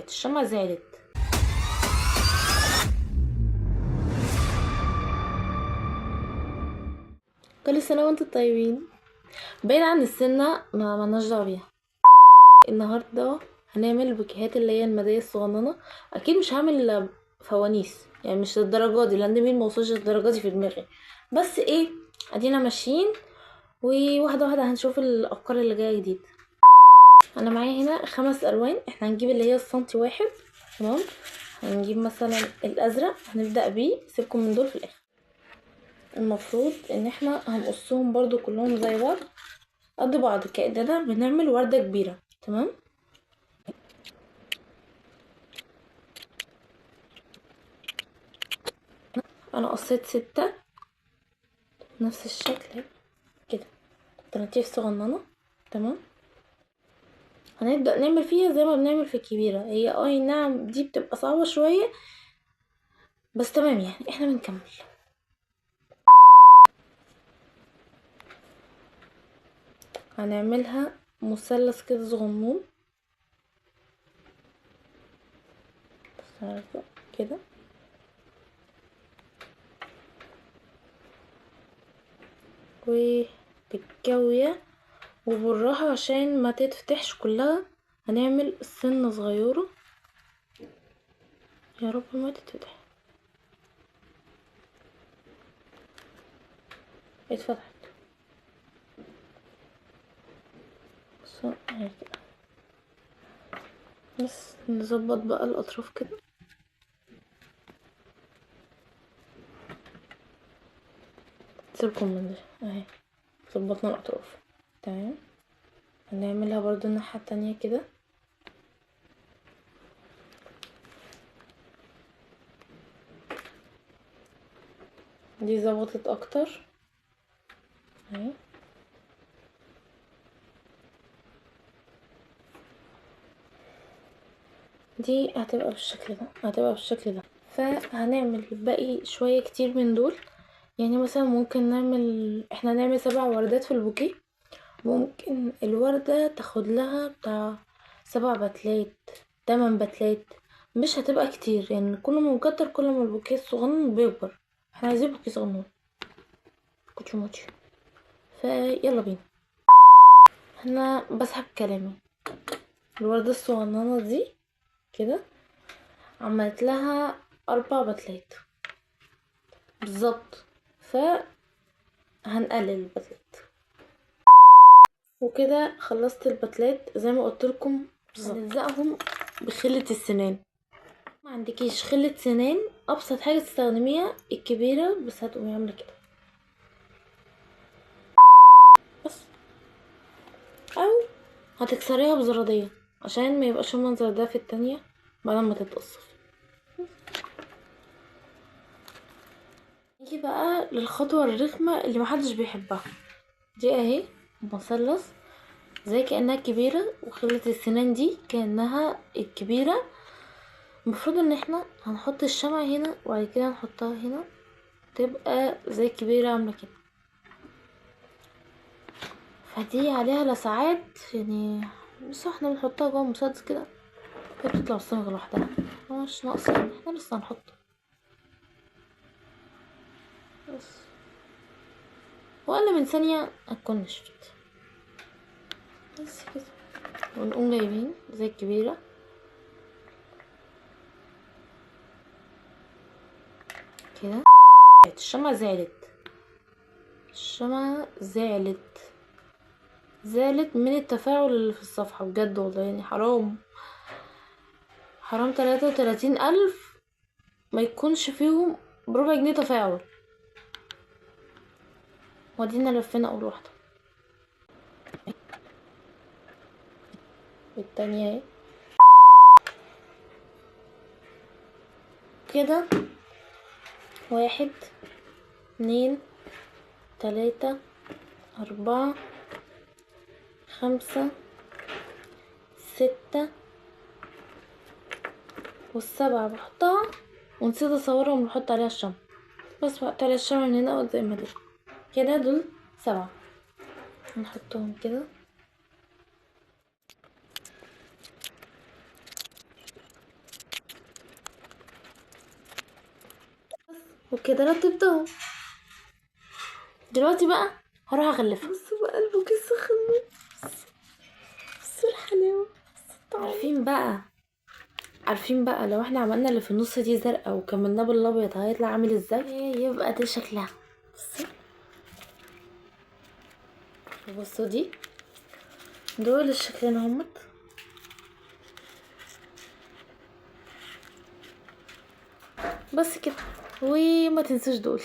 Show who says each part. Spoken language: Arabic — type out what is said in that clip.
Speaker 1: الشمعة زعلت. كل سنة وانتم طيبين. بعيد عن السنة ما مالناش دعوة بيها. النهاردة هنعمل بوكيهات اللي هي الميدالية الصغننة. اكيد مش هعمل فوانيس، يعني مش للدرجة دي، لان مين موصلش للدرجة دي في دماغي. بس ايه، ادينا ماشيين وواحدة واحدة هنشوف الافكار اللي جاية جديد. انا معايا هنا 5 الوان. احنا هنجيب اللي هي السنتي واحد، تمام. هنجيب مثلا الازرق، هنبدأ بيه. سيبكم من دول في الاخر. المفروض ان احنا هنقصهم برضو كلهم زي بعض، قد بعض، كأننا بنعمل وردة كبيرة، تمام. انا قصيت 6 نفس الشكل كده، تناتيف صغننة، تمام. هنبدأ نعمل فيها زي ما بنعمل في الكبيرة. هي اي نعم دي بتبقى صعبة شوية، بس تمام، يعني احنا بنكمل. هنعملها مثلث كده صغنون كده، وبالجوية وبالراحة عشان ما تتفتحش كلها. هنعمل سنة صغيرة، يا رب ما تتفتح. اتفتحت. اهي كده. بس نظبط بقى الاطراف كده. سيبكم من ده، اهي ظبطنا الاطراف، تمام. هنعملها برضو الناحية التانية كده. دي ظبطت اكتر اهي. دي هتبقى بالشكل ده. فهنعمل باقي شوية كتير من دول. يعني مثلا ممكن احنا نعمل 7 وردات في البوكيه. ممكن الوردة تاخد لها بتاع 7 بتلات، 8 بتلات. مش هتبقى كتير، يعني كل ما نكتر كل ما البوكيه الصغنن بيكبر. احنا عايزين بوكيه صغنن كوتشي موتشي. فيلا بينا. انا بسحب كلامي. الوردة الصغننة دي كده عملت لها 4 بتلات بالظبط. هنقلل البتلات وكده. خلصت البتلات زي ما قلت لكم بالظبط. هنلزقهم بخلة السنان. ما عندكيش خلة سنان، ابسط حاجة تستخدميها الكبيرة، بس هتقومي عاملة كده بس، او هتكسريها بزرادية عشان ما يبقاش المنظر ده في التانية بعد ما تتقصف. نيجي بقى للخطوة الرخمة اللي محدش بيحبها. دي اهي مثلث زي كأنها كبيرة، وخلة السنان دي كأنها الكبيرة. المفروض ان احنا هنحط الشمعة هنا وبعد كده نحطها هنا، تبقى زي الكبيرة عاملة كده. فدي عليها لسعات يعني، بس احنا بنحطها جوه المسدس كده، هي بتطلع الصمغ لوحدها، مش ناقصة يعني. احنا لسه هنحط بس، وأقل من ثانية هتكون نشفت بس كده. ونقوم جايبين زي الكبيرة كده. الشمعة زعلت من التفاعل اللي في الصفحة بجد والله. يعني حرام 33,000 ما يكونش فيهم بربع جنيه تفاعل. ودينا لفينا اول واحدة، التانية اهي كده. 1 2 3 4 5 6 والسبعة بحطها، ونسيت اصورهم ونحط عليها الشمع. بس بحط عليها الشمع من هنا زي ما دول كده. دول 7 نحطهم كده. وكده رتبتهم. دلوقتي بقى هروح اغلفها.
Speaker 2: بصوا بقى البوكيه سخن، بصوا الحلاوة.
Speaker 1: عارفين بقى لو احنا عملنا اللي في النص دي زرقاء وكملناه بالابيض هيطلع عامل ازاي؟ يبقى ده شكلها. بصوا دي دول الشكلين همت. بس كده، وما تنسوش دول.